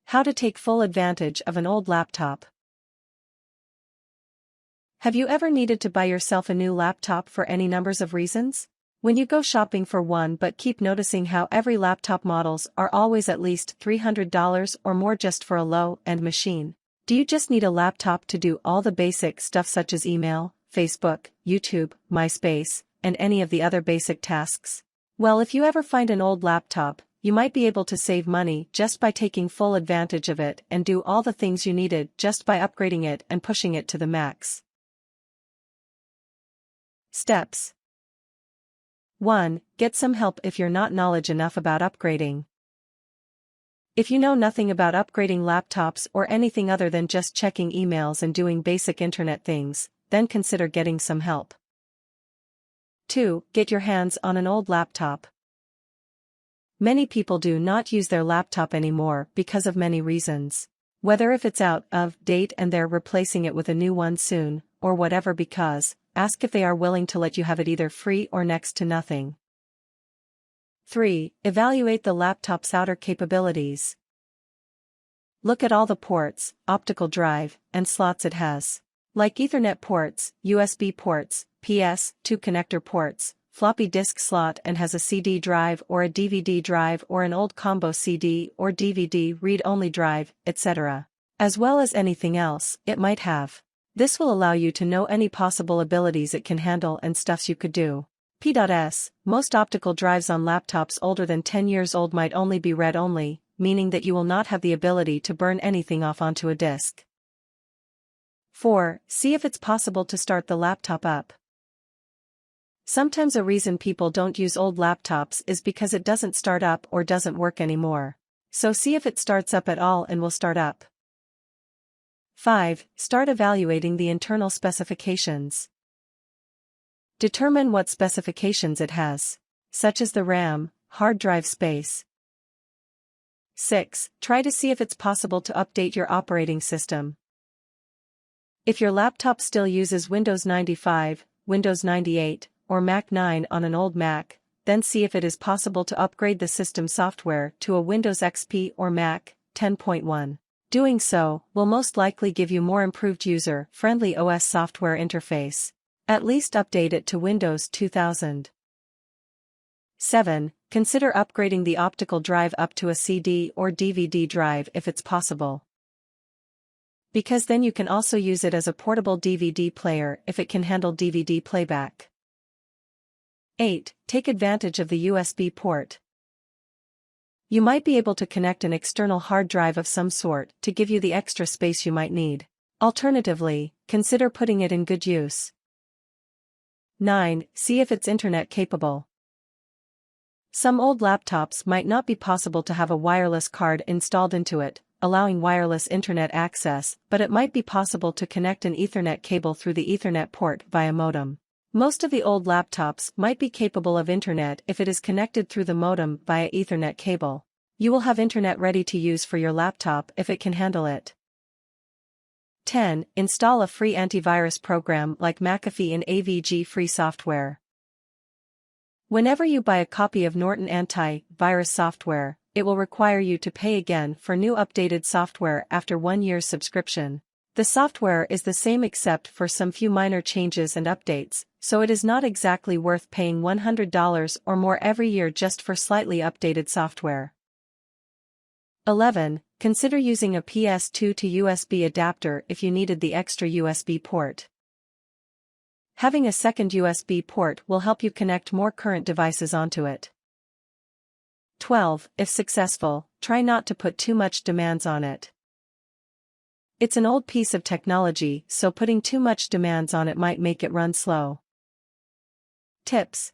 How to take full advantage of an old laptop. Have you ever needed to buy yourself a new laptop for any numbers of reasons? When you go shopping for one but keep noticing how every laptop models are always at least $300 or more just for a low-end machine. Do you just need a laptop to do all the basic stuff such as email, Facebook, YouTube, MySpace, and any of the other basic tasks? Well, if you ever find an old laptop, you might be able to save money just by taking full advantage of it and do all the things you needed just by upgrading it and pushing it to the max. Steps. 1. Get some help if you're not knowledge enough about upgrading. If you know nothing about upgrading laptops or anything other than just checking emails and doing basic internet things, then consider getting some help. 2. Get your hands on an old laptop. Many people do not use their laptop anymore because of many reasons. Whether if it's out of date and they're replacing it with a new one soon, or whatever, because, ask if they are willing to let you have it either free or next to nothing. 3. Evaluate the laptop's outer capabilities. Look at all the ports, optical drive, and slots it has. Like Ethernet ports, USB ports, PS2 connector ports, floppy disk slot, and has a CD drive or a DVD drive or an old combo CD or DVD read-only drive, etc. As well as anything else it might have. This will allow you to know any possible abilities it can handle and stuffs you could do. P.S. Most optical drives on laptops older than 10 years old might only be read-only, meaning that you will not have the ability to burn anything off onto a disk. 4. See if it's possible to start the laptop up. Sometimes a reason people don't use old laptops is because it doesn't start up or doesn't work anymore. So see if it starts up at all and will start up. 5. Start evaluating the internal specifications. Determine what specifications it has, such as the RAM, hard drive space. 6. Try to see if it's possible to update your operating system. If your laptop still uses Windows 95, Windows 98, or Mac 9 on an old Mac, then see if it is possible to upgrade the system software to a Windows XP or Mac 10.1. Doing so will most likely give you more improved user-friendly OS software interface. At least update it to Windows 2000. 7. Consider upgrading the optical drive up to a CD or DVD drive if it's possible. Because then you can also use it as a portable DVD player if it can handle DVD playback. 8. Take advantage of the USB port. You might be able to connect an external hard drive of some sort to give you the extra space you might need. Alternatively, consider putting it in good use. 9. See if it's internet capable. Some old laptops might not be possible to have a wireless card installed into it, allowing wireless internet access, but it might be possible to connect an Ethernet cable through the Ethernet port via modem. Most of the old laptops might be capable of internet if it is connected through the modem via Ethernet cable. You will have internet ready to use for your laptop if it can handle it. 10. Install a free antivirus program like McAfee and AVG free software. Whenever you buy a copy of Norton anti-virus software, it will require you to pay again for new updated software after 1 year's subscription. The software is the same except for some few minor changes and updates, so it is not exactly worth paying $100 or more every year just for slightly updated software. 11. Consider using a PS2 to USB adapter if you needed the extra USB port. Having a second USB port will help you connect more current devices onto it. 12. If successful, try not to put too much demands on it. It's an old piece of technology, so putting too much demands on it might make it run slow. Tips.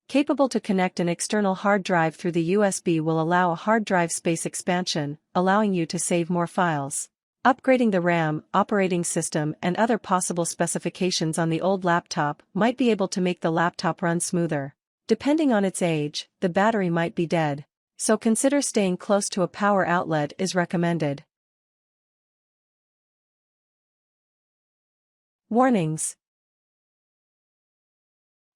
Capable to connect an external hard drive through the USB will allow a hard drive space expansion, allowing you to save more files. Upgrading the RAM, operating system, and other possible specifications on the old laptop might be able to make the laptop run smoother. Depending on its age, the battery might be dead. So consider staying close to a power outlet is recommended. Warnings.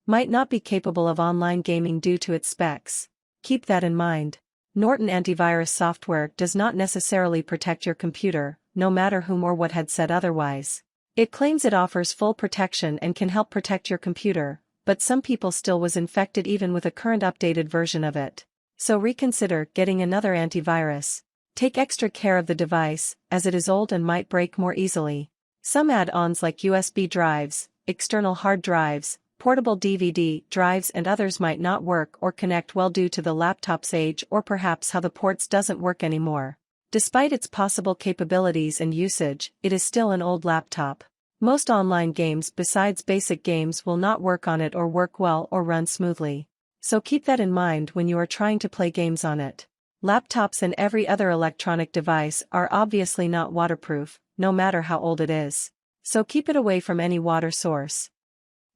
Might not be capable of online gaming due to its specs. Keep that in mind. Norton antivirus software does not necessarily protect your computer, no matter whom or what had said otherwise. It claims it offers full protection and can help protect your computer, but some people still was infected even with a current updated version of it. So reconsider getting another antivirus. Take extra care of the device, as it is old and might break more easily. Some add-ons like USB drives, external hard drives, portable DVD drives and others might not work or connect well due to the laptop's age or perhaps how the ports doesn't work anymore. Despite its possible capabilities and usage, it is still an old laptop. Most online games besides basic games will not work on it or work well or run smoothly. So keep that in mind when you are trying to play games on it. Laptops and every other electronic device are obviously not waterproof, no matter how old it is. So keep it away from any water source.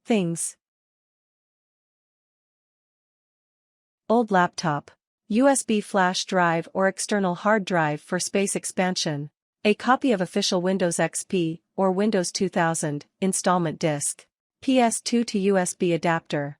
Things. Old laptop. USB flash drive or external hard drive for space expansion. A copy of official Windows XP or Windows 2000 installment disk. PS2 to USB adapter.